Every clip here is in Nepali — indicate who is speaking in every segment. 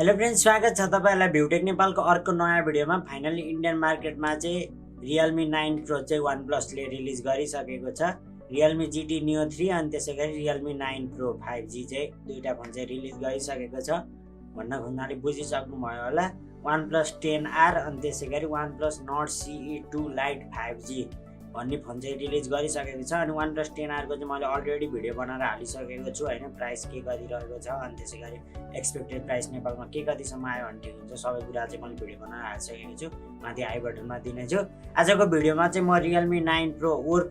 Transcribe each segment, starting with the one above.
Speaker 1: हेलो फ्रेन्ड्स, स्वागत छ तपाईहरुलाई भ्यूटेक नेपालको अर्को नयाँ भिडियोमा। फाइनली इन्डियन मार्केटमा चाहिँ Realme 9 Pro चाहिँ OnePlus ले रिलिज गरिसकेको छ। Realme GT Neo 3 अनि त्यसैगरी Realme 9 Pro 5G चाहिँ दुईटा फोन चाहिँ रिलिज गरिसकेको छ। भन्न खोज्नाले बुझिसक्नु भयो होला। OnePlus 10R अनि त्यसैगरी OnePlus Nord CE2 Lite 5G भन्ने फोन चाहिँ रिलिज गरिसकेको छ। अनि OnePlus 10R को चाहिँ मैले अलरेडी भिडियो बनाएर हालिसकेको छु हैन। प्राइस के कति रहेको छ अनि त्यसैगरी एक्सपेक्टेड प्राइस नेपालमा के कतिसम्म आयो भने ठिक हुन्छ सबै कुरा चाहिँ मैले भिडियो बनाएर हालिसकेको छु। माथि आई बटनमा दिनेछु। आजको भिडियोमा चाहिँ म Realme 9 Pro उर्फ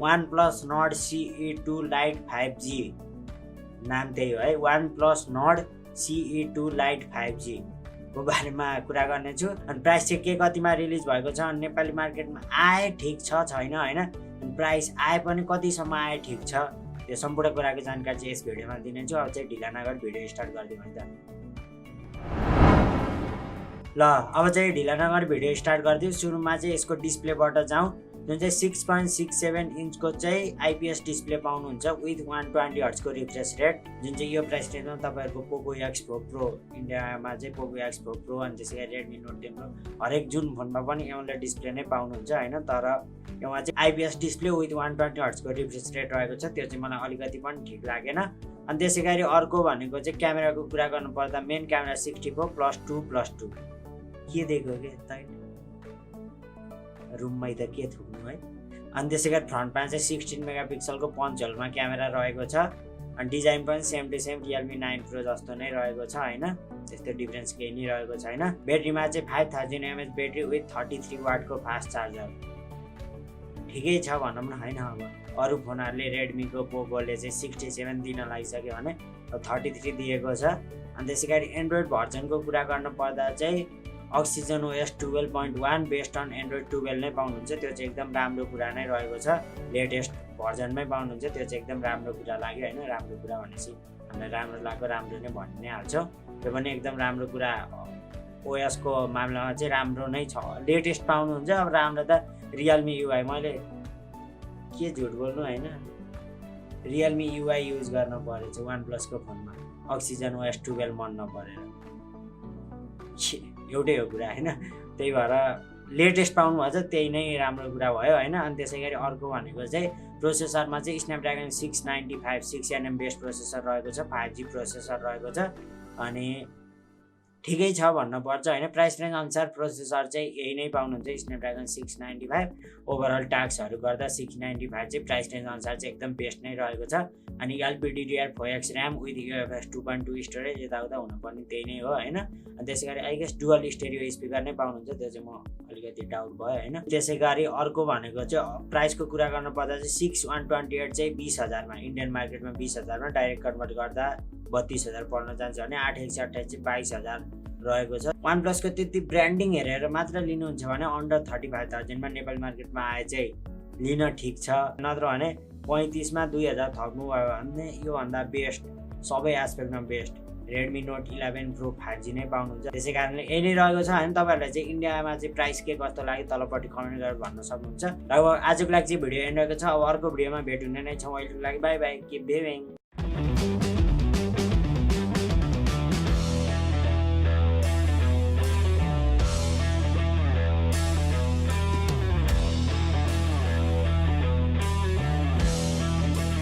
Speaker 1: OnePlus Nord CE2 Lite 5G नाम त्यही हो है, OnePlus Nord CE2 Lite 5G को बारेमा कुरा गर्नेछु। अनि प्राइस चाहिँ के कतिमा रिलिज भएको छ, अनि नेपाली मार्केटमा आए ठिक छ छैन हैन, अनि प्राइस आए पनि कतिसम्म आए ठिक छ, यो सम्पूर्ण कुराको जानकारी चाहिँ यस भिडियोमा दिनेछु। अब चाहिँ ढिला नगरी भिडियो स्टार्ट गरिदिउँ है त। ल अब चाहिँ ढिला नगरी भिडियो स्टार्ट गरिदिउँ। सुरुमा चाहिँ यसको डिस्प्लेबाट जाउँ, जुन चाहिँ 6.67 इन्चको चाहिँ आइपीएस डिस्प्ले पाउनुहुन्छ विथ 120 हर्ट्ज को रिफ्रेश रेट। जुन चाहिँ यो प्राइस रेन्जमा तपाईहरुको पोको X4 Pro इन्डियामा चाहिँ पोको X4 Pro अनि त्यसैगरी Redmi Note 10 Pro हरेक जुन फोनमा पनि एमोलेड डिस्प्ले नै पाउनुहुन्छ हैन। तर यसमा चाहिँ आइपीएस डिस्प्ले विथ 120 हर्ट्ज को रिफ्रेश रेट रहेको छ, त्यो चाहिँ मलाई अलिकति पनि ठीक लागेन। अनि त्यसैगरी अर्को भनेको चाहिँ क्यामेराको कुरा गर्नु पर्दा मेन क्यामेरा 64+2+2 के दिएको के त रुममै त के थुक्नु है। अनि त्यसैगरी फ्रन्टमा चाहिँ 16 मेगापिक्सलको पञ्च होलमा क्यामेरा रहेको छ। अनि डिजाइन पनि same to same Realme 9 Pro जस्तो नै रहेको छ हैन, त्यस्तो डिफरेन्स केही नै रहेको छैन। ब्याट्रीमा चाहिँ 5000 mAh ब्याट्री विथ 33 वाटको फास्ट चार्जर ठिकै छ भनौँ न हैन। अब अरु फोनहरुले रेडमीको पोकोले चाहिँ 67 दिन लागिसक्यो भने 33 दिएको छ। अनि त्यसैगरी एन्ड्रोइड भर्जनको कुरा गर्न पर्दा चाहिँ Oxygen OS 12.1 based on Android 12 नै पाउनुहुन्छ, त्यो चाहिँ एकदम राम्रो कुरा नै रहेको छ। लेटेस्ट भर्जनमै पाउनुहुन्छ, त्यो चाहिँ एकदम राम्रो कुरा लाग्यो हैन। राम्रो कुरा भनेपछि हामीलाई राम्रो लाग्यो, राम्रो नै भन्ने नै हाल्छ, त्यो पनि एकदम राम्रो कुरा। OS को मामलामा चाहिँ राम्रो नै छ, लेटेस्ट पाउनुहुन्छ। अब राम्रो त Realme UI, मैले के झुट बोल्नु हैन, Realme UI युज गर्न परेछ OnePlus को फोनमा, Oxygen OS 12 मन नपरेर एउटै हो कुरा हैन। त्यही भएर लेटेस्ट पाउनु भएछ, त्यही नै राम्रो कुरा भयो हैन। अनि त्यसैगरी अर्को भनेको चाहिँ प्रोसेसरमा चाहिँ स्न्यापड्रागन 695 6nm बेस्ड प्रोसेसर रहेको छ, 5G प्रोसेसर रहेको छ। अनि ठिकै छ भन्न पर्छ हैन। प्राइस रेन्ज अनुसार प्रोसेसर चाहिँ यही नै पाउनुहुन्छ, स्न्यापड्रागन 695। ओभरअल टास्कहरु गर्दा 695 चाहिँ प्राइस रेन्ज अनुसार चाहिँ एकदम बेस्ट नै रहेको छ। अनि LPDDR4X RAM with UFS 2.2 storage, यताउता हुनुपर्ने त्यही नै हो हैन। अनि त्यसैगरी I guess dual stereo speaker नै पाउनुहुन्छ, त्यो चाहिँ म अलिकति डाउट भयो हैन। त्यसैगरी अर्को भनेको चाहिँ प्राइसको कुरा गर्न पर्दा चाहिँ 6128 चाहिँ 20000 मा, इन्डियन मार्केटमा 20000 मा डाइरेक्ट कन्भर्ट गर्दा 32000 पर्न जान्छ भने 8128 चाहिँ 22000 रहेको छ। OnePlus को त्यति ब्रान्डिङ हेरेर मात्र लिनुहुन्छ भने अन्डर 35000 मा नेपाली मार्केटमा आए चाहिँ लिन ठीक छ। नत्र भने 35 मा 2000 थप्नु भयो भने यो भन्दा बेस्ट, सबै एस्पेक्टमा best Redmi Note 11 Pro 5G नै पाउनुहुन्छ। त्यसैकारणले यही नै रहेको छ हैन। तपाईहरुलाई चाहिँ इन्डियामा चाहिँ प्राइस के कस्तो लाग्यो तलपट्टि कमेन्ट गरेर भन्न सक्नुहुन्छ। र अब आजको लागि चाहिँ भिडियो एन्ड गरेको छ। अब अर्को भिडियोमा भेट हुने नै छ। अहिलेको लागि बाइ बाइ, किप भिउइङ।